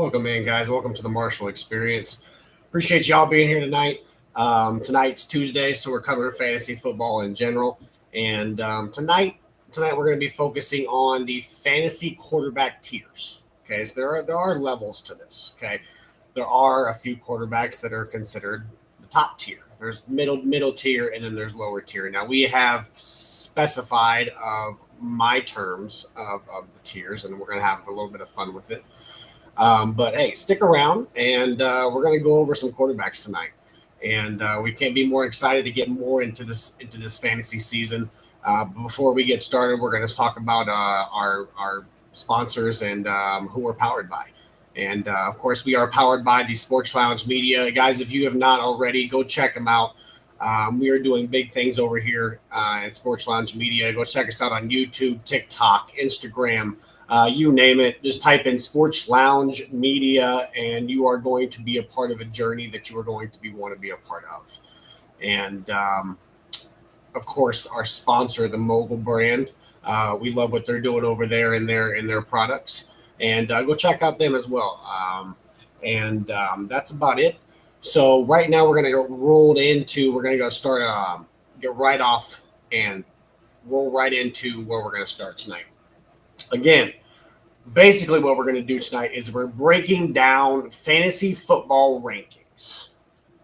Welcome in, guys. Welcome to the Marshall Experience. Appreciate y'all being here tonight. Tonight's Tuesday, so we're covering fantasy football in general. And tonight we're going to be focusing on the fantasy quarterback tiers. Okay, so there are levels to this. Okay, there are a few quarterbacks that are considered the top tier. There's middle tier, and then there's lower tier. Now we have specified my terms of the tiers, and we're going to have a little bit of fun with it. But hey, stick around, and we're going to go over some quarterbacks tonight. And we can't be more excited to get more into this fantasy season. Before we get started, we're going to talk about our sponsors and who we're powered by. And of course, we are powered by the Sports Lounge Media. Guys, if you have not already, go check them out. We are doing big things over here at Sports Lounge Media. Go check us out on YouTube, TikTok, Instagram. You name it, just type in Sports Lounge Media, and you are going to be a part of a journey that you are going to want to be a part of. And of course, our sponsor, the Mogul brand, we love what they're doing over there in their products, and go check out them as well. That's about it. So right now we're gonna we're gonna go start get right off and roll right into where we're gonna start tonight. Again, basically what we're going to do tonight is we're breaking down fantasy football rankings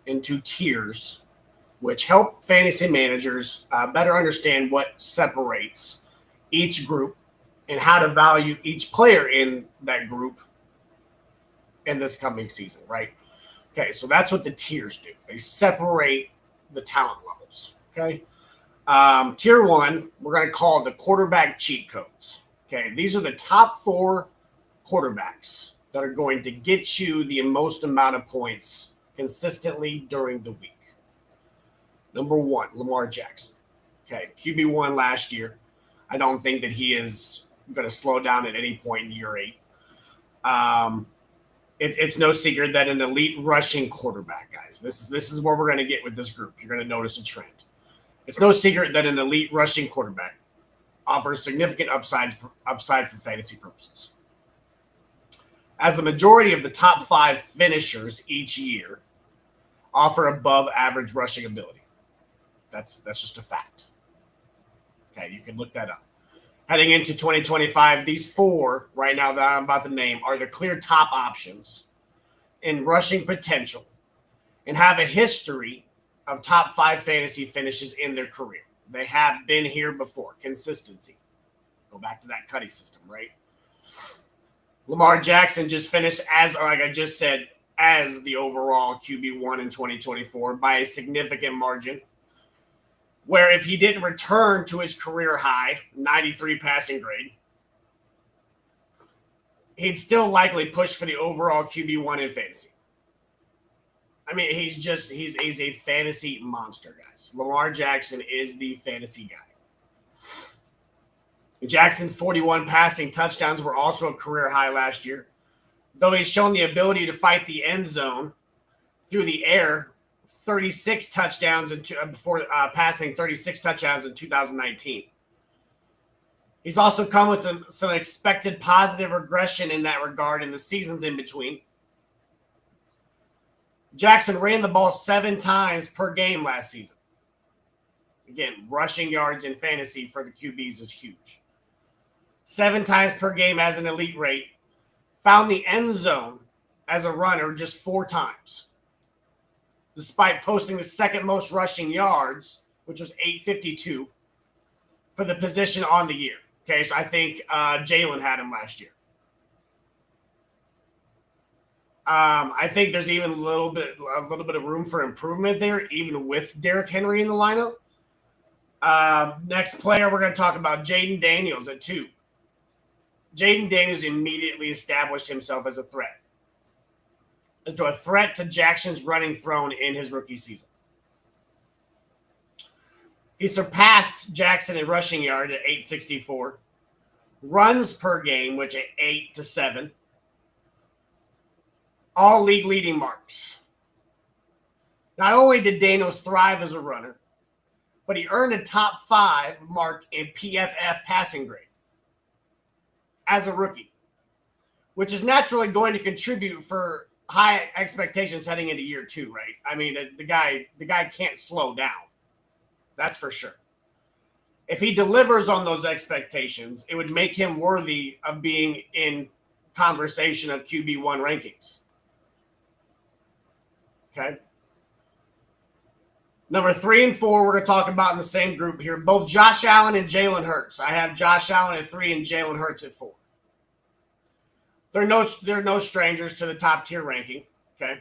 into tiers, which help fantasy managers better understand what separates each group and how to value each player in that group in this coming season, right? Okay, so that's what the tiers do. They separate the talent levels, okay? Tier one, we're going to call the quarterback cheat codes. Okay, these are the top four quarterbacks that are going to get you the most amount of points consistently during the week. Number one, Lamar Jackson. Okay, QB1 last year. I don't think that he is going to slow down at any point in year 8. It's no secret that an elite rushing quarterback, guys. This is where we're going to get with this group. You're going to notice a trend. It's no secret that an elite rushing quarterback offers significant upside for fantasy purposes. As the majority of the top 5 finishers each year offer above average rushing ability. That's just a fact. Okay, you can look that up. Heading into 2025, these 4 right now that I'm about to name are the clear top options in rushing potential and have a history of top 5 fantasy finishes in their career. They have been here before. Consistency. Go back to that Cuddy system, right? Lamar Jackson just finished like I just said, as the overall QB1 in 2024 by a significant margin. Where if he didn't return to his career high, 93 passing grade, he'd still likely push for the overall QB1 in fantasy. I mean, he's a fantasy monster, guys. Lamar Jackson is the fantasy guy. Jackson's 41 passing touchdowns were also a career high last year, though he's shown the ability to fight the end zone through the air. 36 touchdowns before passing 36 touchdowns in 2019. He's also come with some expected positive regression in that regard in the seasons in between. Jackson ran the ball 7 times per game last season. Again, rushing yards in fantasy for the QBs is huge. 7 times per game as an elite rate. Found the end zone as a runner just 4 times. Despite posting the second most rushing yards, which was 852 for the position on the year. Okay, so I think Jalen had him last year. I think there's even a little bit of room for improvement there, even with Derrick Henry in the lineup. Next player, we're going to talk about Jayden Daniels at 2. Jayden Daniels immediately established himself as a threat to Jackson's running throne in his rookie season. He surpassed Jackson in rushing yard at 864, runs per game, which at 8 to 7. All league leading marks. Not only did Daniels thrive as a runner, but he earned a top 5 mark in PFF passing grade as a rookie, which is naturally going to contribute for high expectations heading into year 2, right? I mean, the guy can't slow down. That's for sure. If he delivers on those expectations, it would make him worthy of being in conversation of QB1 rankings. Okay. Number 3 and 4, we're going to talk about in the same group here. Both Josh Allen and Jalen Hurts. I have Josh Allen at 3 and Jalen Hurts at 4. They're no strangers to the top tier ranking. Okay.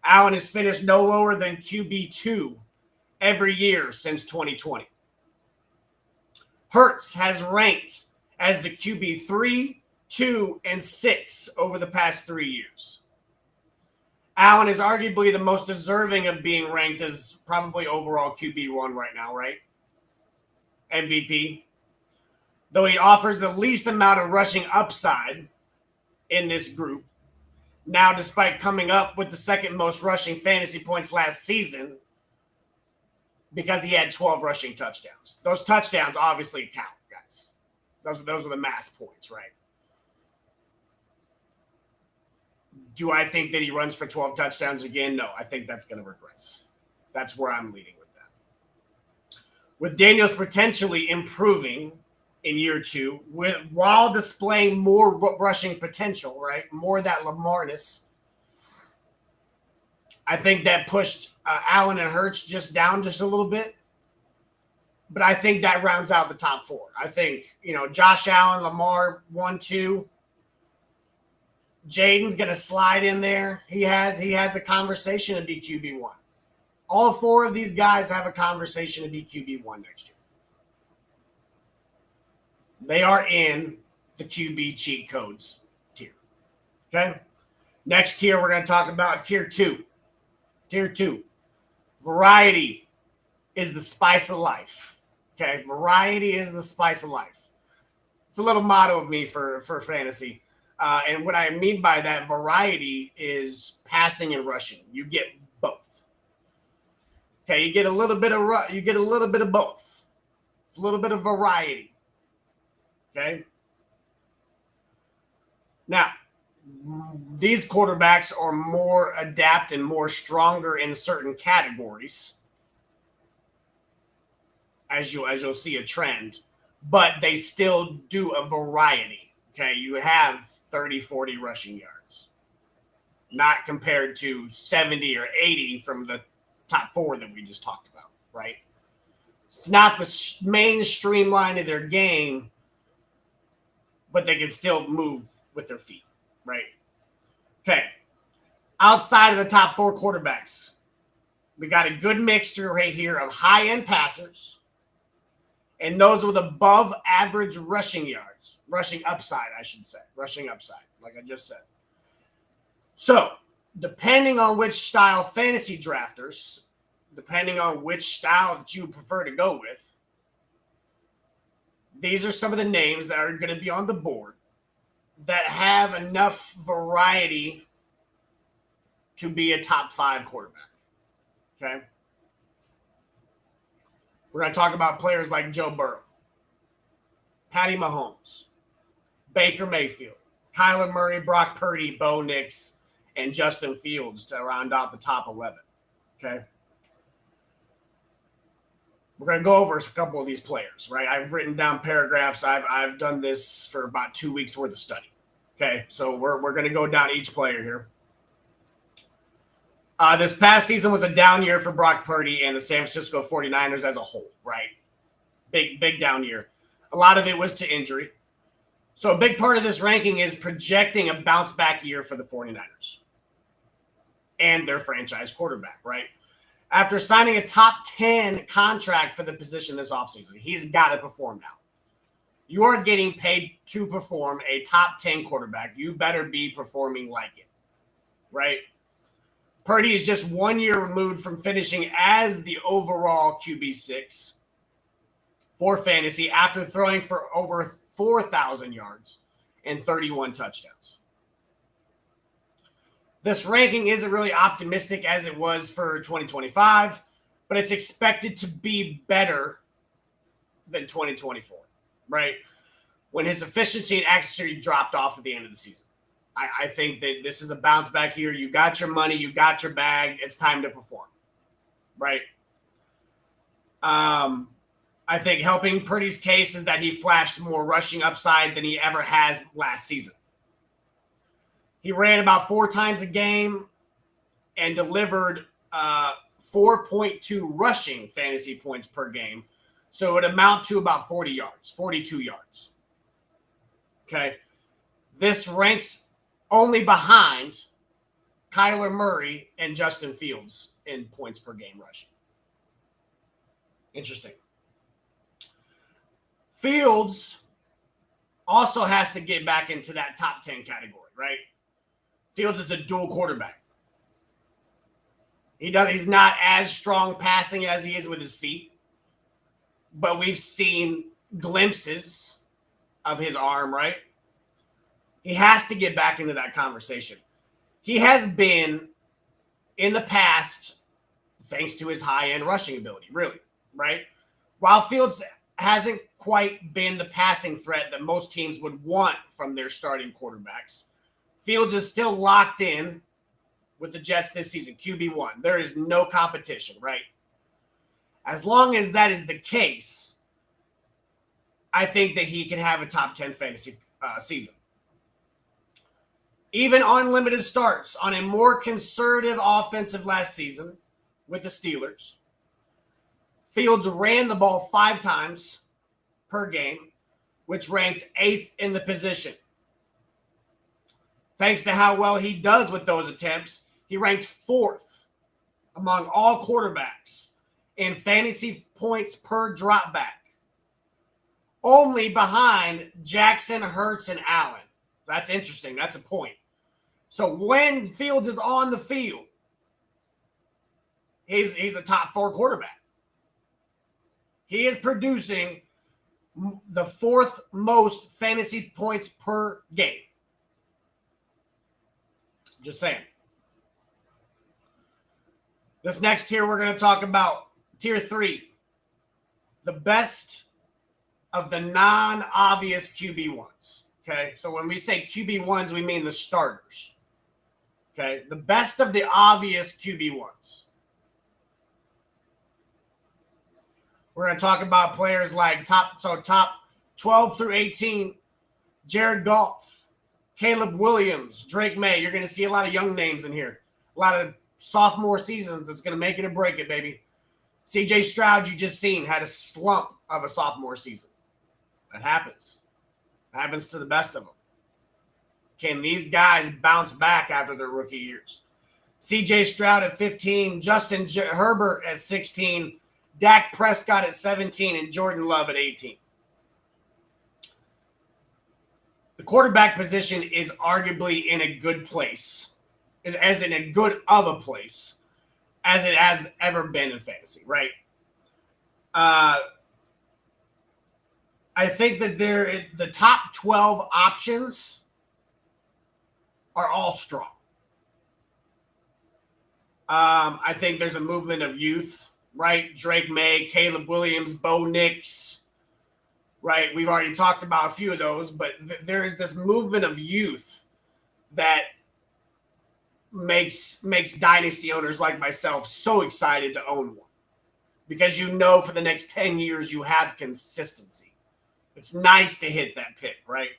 Allen has finished no lower than QB2 every year since 2020. Hurts has ranked as the QB 3, 2, and 6 over the past 3 years. Allen is arguably the most deserving of being ranked as probably overall QB1 right now, right? MVP. Though he offers the least amount of rushing upside in this group. Now, despite coming up with the second most rushing fantasy points last season, because he had 12 rushing touchdowns. Those touchdowns obviously count, guys. Those are the mass points, right? Do I think that he runs for 12 touchdowns again? No, I think that's going to regress. That's where I'm leading with that. With Daniels potentially improving in year 2, while displaying more rushing potential, right? More of that Lamarness. I think that pushed Allen and Hurts down a little bit. But I think that rounds out the top 4. I think, Josh Allen, Lamar, 1, 2. Jaden's going to slide in there. He has a conversation to be QB1. All 4 of these guys have a conversation to be QB1 next year. They are in the QB cheat codes tier. Okay? Next tier, we're going to talk about tier 2. Tier 2. Variety is the spice of life. Okay? Variety is the spice of life. It's a little motto of me for fantasy. And what I mean by that, variety is passing and rushing. You get both. Okay, you get a little bit of both. A little bit of variety. Okay. Now, these quarterbacks are more adept and more stronger in certain categories, as you'll see a trend, but they still do a variety. Okay, you have 30, 40 rushing yards, not compared to 70 or 80 from the top 4 that we just talked about, right? It's not the main streamline of their game, but they can still move with their feet, right? Okay. Outside of the top 4 quarterbacks, we got a good mixture right here of high-end passers and those with above average rushing yards. Rushing upside, I should say. Rushing upside, like I just said. So, depending on which style fantasy drafters, depending on which style that you prefer to go with, these are some of the names that are going to be on the board that have enough variety to be a top 5 quarterback. Okay? We're going to talk about players like Joe Burrow, Patty Mahomes, Baker Mayfield, Kyler Murray, Brock Purdy, Bo Nix, and Justin Fields to round out the top 11. Okay? We're going to go over a couple of these players, right? I've written down paragraphs. I've done this for about 2 weeks worth of study. Okay, so we're going to go down each player here. This past season was a down year for Brock Purdy and the San Francisco 49ers as a whole, right? Big down year. A lot of it was to injury. So a big part of this ranking is projecting a bounce back year for the 49ers and their franchise quarterback, right? After signing a top 10 contract for the position this offseason, he's got to perform now. You are getting paid to perform a top 10 quarterback. You better be performing like it, right? Purdy is just 1 year removed from finishing as the overall QB6 for fantasy after throwing for over 4,000 yards and 31 touchdowns. This ranking isn't really optimistic as it was for 2025, but it's expected to be better than 2024, right? When his efficiency and accuracy dropped off at the end of the season. I think that this is a bounce back year. You got your money, you got your bag. It's time to perform, right? I think helping Purdy's case is that he flashed more rushing upside than he ever has last season. He ran about 4 times a game and delivered 4.2 rushing fantasy points per game. So it would amount to about 40 yards, 42 yards. Okay. This ranks only behind Kyler Murray and Justin Fields in points per game rushing. Interesting. Fields also has to get back into that top 10 category, right? Fields is a dual quarterback. He's not as strong passing as he is with his feet, but we've seen glimpses of his arm, right? He has to get back into that conversation. He has been, in the past, thanks to his high-end rushing ability, really, right? While Fields hasn't quite been the passing threat that most teams would want from their starting quarterbacks, Fields is still locked in with the Jets this season, QB1. There is no competition, right? As long as that is the case, I think that he can have a top 10 fantasy season. Even on limited starts, on a more conservative offensive last season with the Steelers, Fields ran the ball 5 times per game, which ranked 8th in the position. Thanks to how well he does with those attempts, he ranked 4th among all quarterbacks in fantasy points per dropback, only behind Jackson, Hurts, and Allen. That's interesting. That's a point. So when Fields is on the field, he's a top 4 quarterback. He is producing the 4th most fantasy points per game. Just saying. This next tier, we're going to talk about tier 3. The best of the non-obvious QB1s. Okay, so when we say QB1s, we mean the starters. Okay, the best of the obvious QB1s. We're going to talk about players like top 12 through 18, Jared Goff, Caleb Williams, Drake May. You're going to see a lot of young names in here. A lot of sophomore seasons. It's going to make it or break it, baby. CJ Stroud, you just seen, had a slump of a sophomore season. That happens. It happens to the best of them. Can these guys bounce back after their rookie years? CJ Stroud at 15, Justin Herbert at 16, Dak Prescott at 17, and Jordan Love at 18. The quarterback position is arguably in a good place, as in a good of a place, as it has ever been in fantasy, right? I think that the top 12 options are all strong. I think there's a movement of youth, right? Drake May, Caleb Williams, Bo Nix, right? We've already talked about a few of those, but there is this movement of youth that makes dynasty owners like myself so excited to own one, because you know for the next 10 years you have consistency. It's nice to hit that pick, right?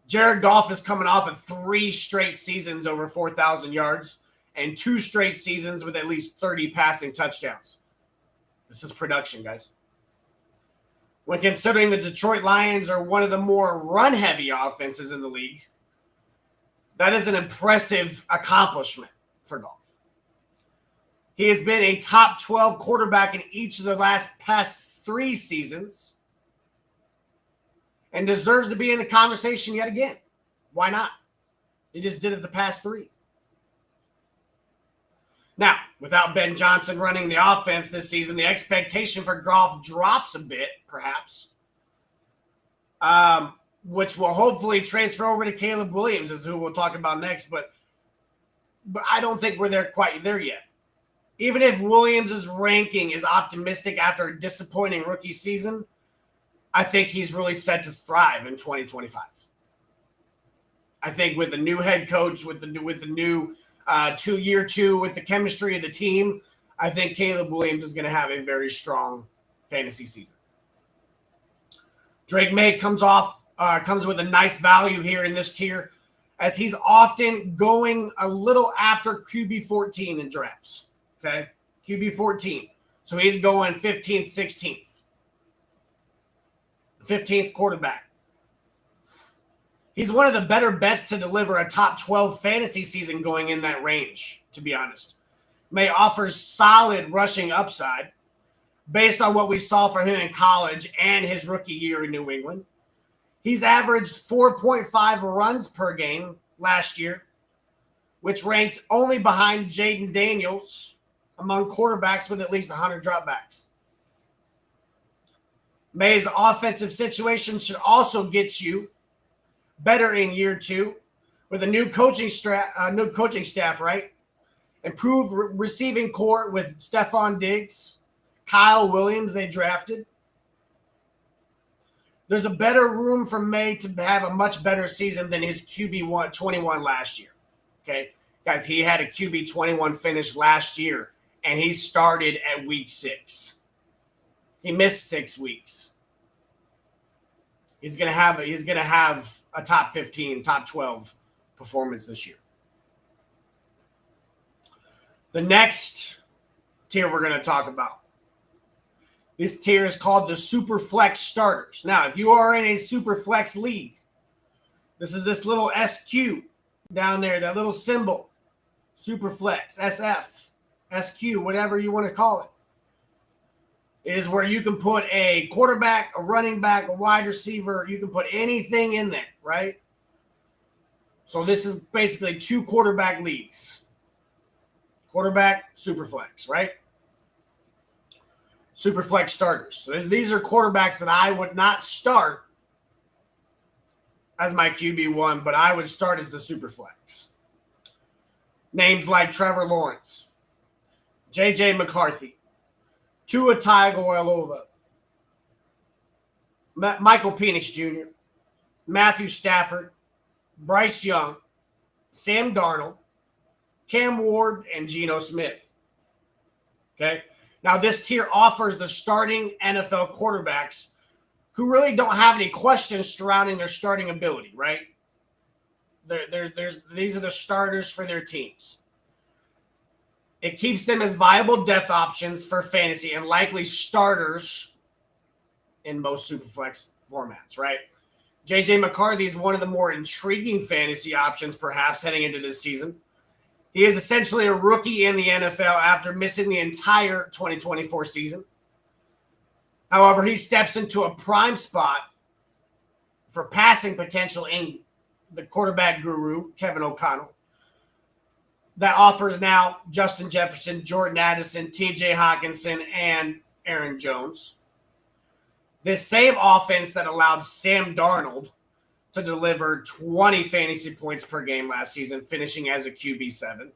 Jared Goff is coming off of 3 straight seasons over 4,000 yards and 2 straight seasons with at least 30 passing touchdowns. This is production, guys. When considering the Detroit Lions are one of the more run-heavy offenses in the league, that is an impressive accomplishment for Goff. He has been a top 12 quarterback in each of the past 3 seasons and deserves to be in the conversation yet again. Why not? He just did it the past 3. Now, without Ben Johnson running the offense this season, the expectation for Goff drops a bit, perhaps, which will hopefully transfer over to Caleb Williams, is who we'll talk about next. But I don't think we're quite there yet. Even if Williams' ranking is optimistic after a disappointing rookie season, I think he's really set to thrive in 2025. I think with the new head coach, with the new year two, with the chemistry of the team, I think Caleb Williams is going to have a very strong fantasy season. Drake May comes with a nice value here in this tier, as he's often going a little after QB 14 in drafts. Okay, QB 14, so he's going 15th, 16th, 15th quarterback. He's one of the better bets to deliver a top 12 fantasy season going in that range, to be honest. May offers solid rushing upside based on what we saw from him in college and his rookie year in New England. He's averaged 4.5 runs per game last year, which ranked only behind Jaden Daniels among quarterbacks with at least 100 dropbacks. May's offensive situation should also get you better in year two with a new coaching staff, right? Improved receiving core with Stephon Diggs, Kyle Williams they drafted. There's a better room for May to have a much better season than his QB 21 last year. Okay, guys, he had a QB 21 finish last year, and he started at week 6. He missed 6 weeks. He's gonna have a top 15, top 12 performance this year. The next tier we're going to talk about. This tier is called the Superflex Starters. Now, if you are in a Superflex league, this is this little SQ down there, that little symbol, Superflex, SF, SQ, whatever you want to call it. It is where you can put a quarterback, a running back, a wide receiver. You can put anything in there, right? So this is basically 2 quarterback leagues. Quarterback, Superflex, right? Superflex starters. So these are quarterbacks that I would not start as my QB1, but I would start as the Superflex. Names like Trevor Lawrence, J.J. McCarthy, Tua Tagovailoa, Michael Penix Jr., Matthew Stafford, Bryce Young, Sam Darnold, Cam Ward, and Geno Smith. Okay? Now, this tier offers the starting NFL quarterbacks who really don't have any questions surrounding their starting ability, right? These are the starters for their teams. It keeps them as viable depth options for fantasy and likely starters in most Superflex formats, right? J.J. McCarthy is one of the more intriguing fantasy options, perhaps, heading into this season. He is essentially a rookie in the NFL after missing the entire 2024 season. However, he steps into a prime spot for passing potential in the quarterback guru, Kevin O'Connell, that offers now Justin Jefferson, Jordan Addison, TJ Hawkinson, and Aaron Jones. This same offense that allowed Sam Darnold to deliver 20 fantasy points per game last season, finishing as a QB7.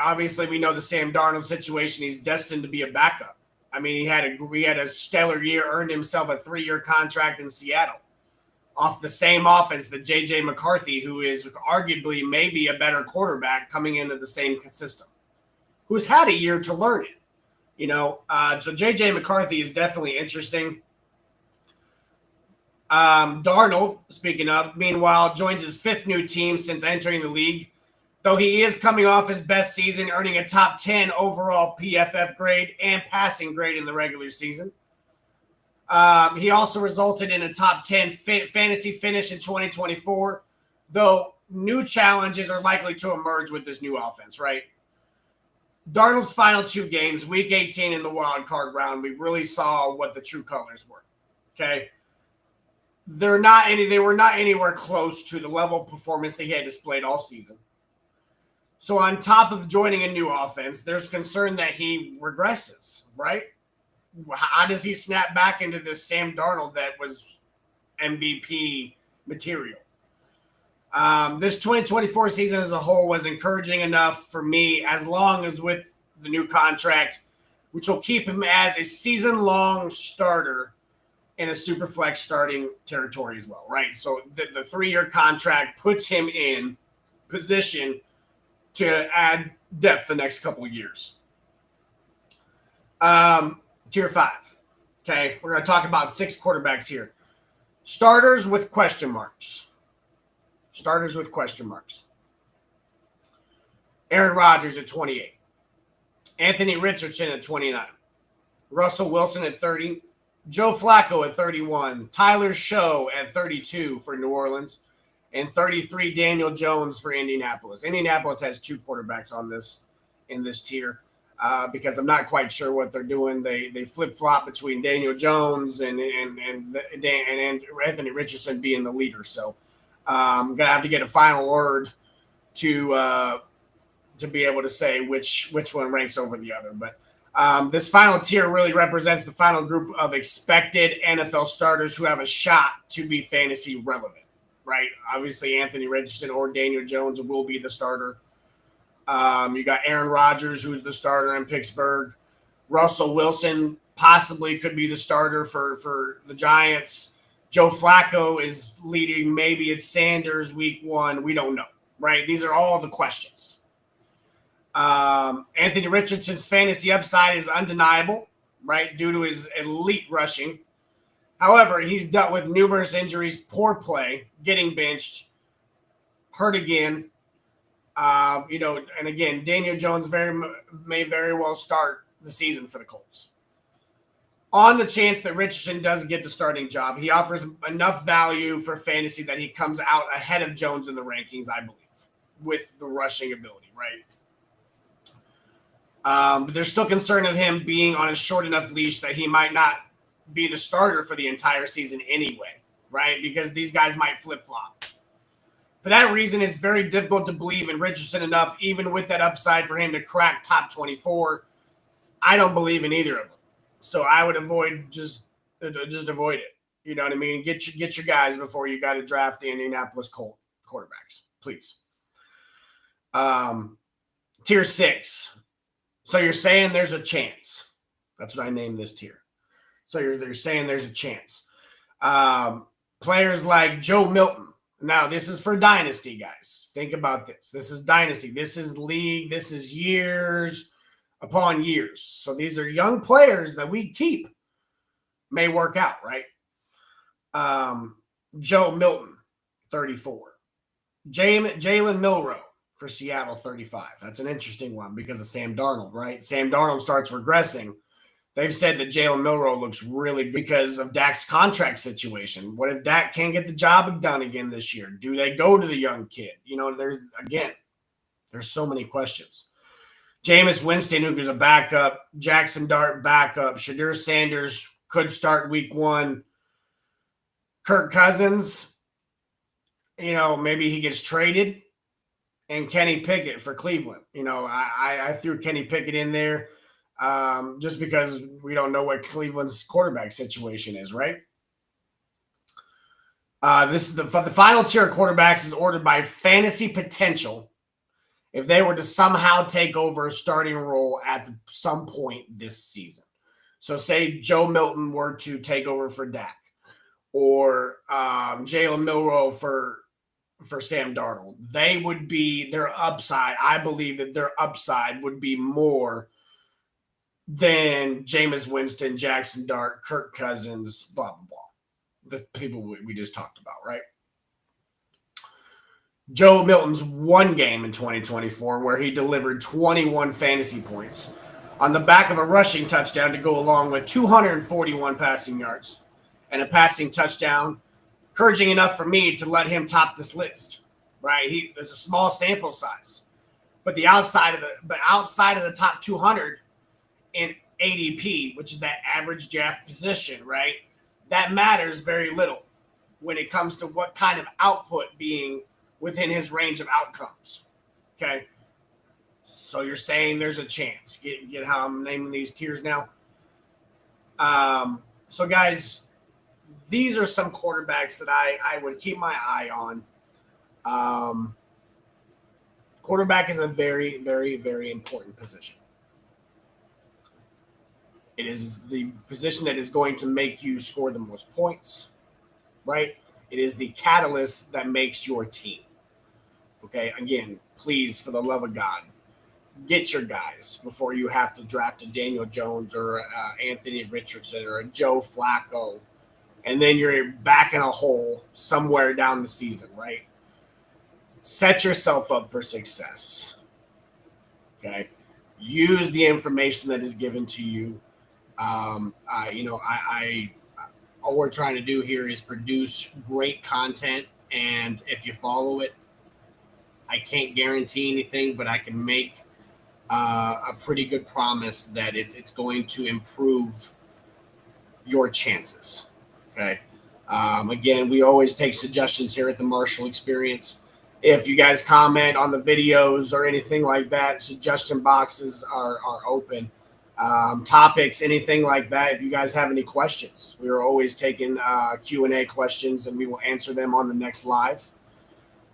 Obviously, we know the Sam Darnold situation. He's destined to be a backup. I mean, he had a stellar year, earned himself a 3-year contract in Seattle off the same offense that J.J. McCarthy, who is arguably maybe a better quarterback coming into the same system, who's had a year to learn it. You know, so J.J. McCarthy is definitely interesting. Darnold, speaking of, meanwhile, joins his 5th new team since entering the league, though he is coming off his best season, earning a top 10 overall PFF grade and passing grade in the regular season. He also resulted in a top 10 fantasy finish in 2024, though new challenges are likely to emerge with this new offense, right? Darnold's final 2 games, week 18 in the wild card round, we really saw what the true colors were, okay? They were not anywhere close to the level of performance that he had displayed all season. So on top of joining a new offense, there's concern that he regresses, right? How does he snap back into this Sam Darnold that was MVP material? This 2024 season as a whole was encouraging enough for me, as long as with the new contract, which will keep him as a season-long starter in a super flex starting territory as well, right? So the 3-year contract puts him in position to add depth the next couple of years. Tier 5. Okay, we're going to talk about 6 quarterbacks here. Starters with question marks. Starters with question marks. Aaron Rodgers at 28. Anthony Richardson at 29. Russell Wilson at 30. Joe Flacco at 31. Tyler Show at 32 for New Orleans. And 33, Daniel Jones for Indianapolis. Indianapolis has 2 quarterbacks on this in this tier because I'm not quite sure what they're doing. They flip-flop between Daniel Jones and Anthony Richardson being the leader. So I'm going to have to get a final word to be able to say which one ranks over the other. But this final tier really represents the final group of expected NFL starters who have a shot to be fantasy relevant, right? Obviously, Anthony Richardson or Daniel Jones will be the starter. You got Aaron Rodgers, who's the starter in Pittsburgh. Russell Wilson possibly could be the starter for the Giants. Joe Flacco is leading. Maybe it's Sanders week 1. We don't know, right? These are all the questions. Anthony Richardson's fantasy upside is undeniable, right, due to his elite rushing. However, he's dealt with numerous injuries, poor play, getting benched, hurt again. And again, Daniel Jones may very well start the season for the Colts. On the chance that Richardson does get the starting job, he offers enough value for fantasy that he comes out ahead of Jones in the rankings, I believe, with the rushing ability, right? But there's still concern of him being on a short enough leash that he might not be the starter for the entire season anyway, right? Because these guys might flip-flop. For that reason, it's very difficult to believe in Richardson enough, even with that upside, for him to crack top 24. I don't believe in either of them. So I would just avoid it. You know what I mean? Get your guys before you got to draft the Indianapolis Colts quarterbacks, please. Tier 6. So you're saying there's a chance. That's what I named this tier. So they're saying there's a chance. Players like Joe Milton. Now, this is for Dynasty, guys. Think about this. This is Dynasty. This is league. This is years upon years. So these are young players that we keep. May work out, right? Joe Milton, 34. Jalen Milroe for Seattle, 35. That's an interesting one because of Sam Darnold, right? Sam Darnold starts regressing. They've said that Jalen Milroe looks really good because of Dak's contract situation. What if Dak can't get the job done again this year? Do they go to the young kid? You know, there's so many questions. Jameis Winston, who's a backup. Jackson Dart, backup. Shadur Sanders could start week 1. Kirk Cousins, maybe he gets traded. And Kenny Pickett for Cleveland. I threw Kenny Pickett in there just because we don't know what Cleveland's quarterback situation is, right? This is the final tier of quarterbacks is ordered by fantasy potential if they were to somehow take over a starting role at some point this season. So say Joe Milton were to take over for Dak or Jalen Milroe for Sam Darnold. They would be their upside. I believe that their upside would be more than Jameis Winston, Jackson Dart, Kirk Cousins, blah, blah, blah. The people we just talked about, right? Joe Milton's one game in 2024 where he delivered 21 fantasy points on the back of a rushing touchdown to go along with 241 passing yards and a passing touchdown, encouraging enough for me to let him top this list, right? There's a small sample size, but outside of the top 200 in ADP, which is that average draft position, right? That matters very little when it comes to what kind of output being within his range of outcomes. Okay, so you're saying there's a chance. Get how I'm naming these tiers now. So guys. These are some quarterbacks that I would keep my eye on. Quarterback is a very, very, very important position. It is the position that is going to make you score the most points, right? It is the catalyst that makes your team. Okay, again, please, for the love of God, get your guys before you have to draft a Daniel Jones or Anthony Richardson or a Joe Flacco, and then you're back in a hole somewhere down the season, right? Set yourself up for success. Okay, use the information that is given to you. All we're trying to do here is produce great content, and if you follow it, I can't guarantee anything, but I can make a pretty good promise that it's going to improve your chances. Okay. Again, we always take suggestions here at the Marshall Experience. If you guys comment on the videos or anything like that, suggestion boxes are open. Topics, anything like that. If you guys have any questions, we are always taking Q&A questions, and we will answer them on the next live.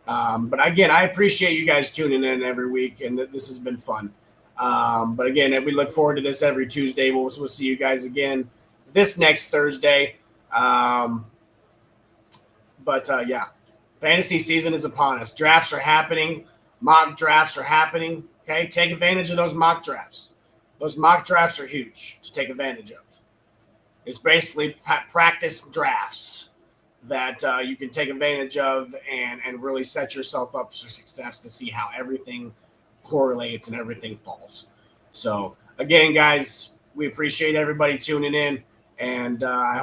But again, I appreciate you guys tuning in every week, and this has been fun. But again, we look forward to this every Tuesday. We'll see you guys again this next Thursday. Yeah, fantasy season is upon us. Drafts are happening. Mock drafts are happening. Okay, take advantage of those mock drafts. Those mock drafts are huge to take advantage of. It's basically practice drafts that you can take advantage of and really set yourself up for success to see how everything correlates and everything falls. So, again, guys, we appreciate everybody tuning in, and I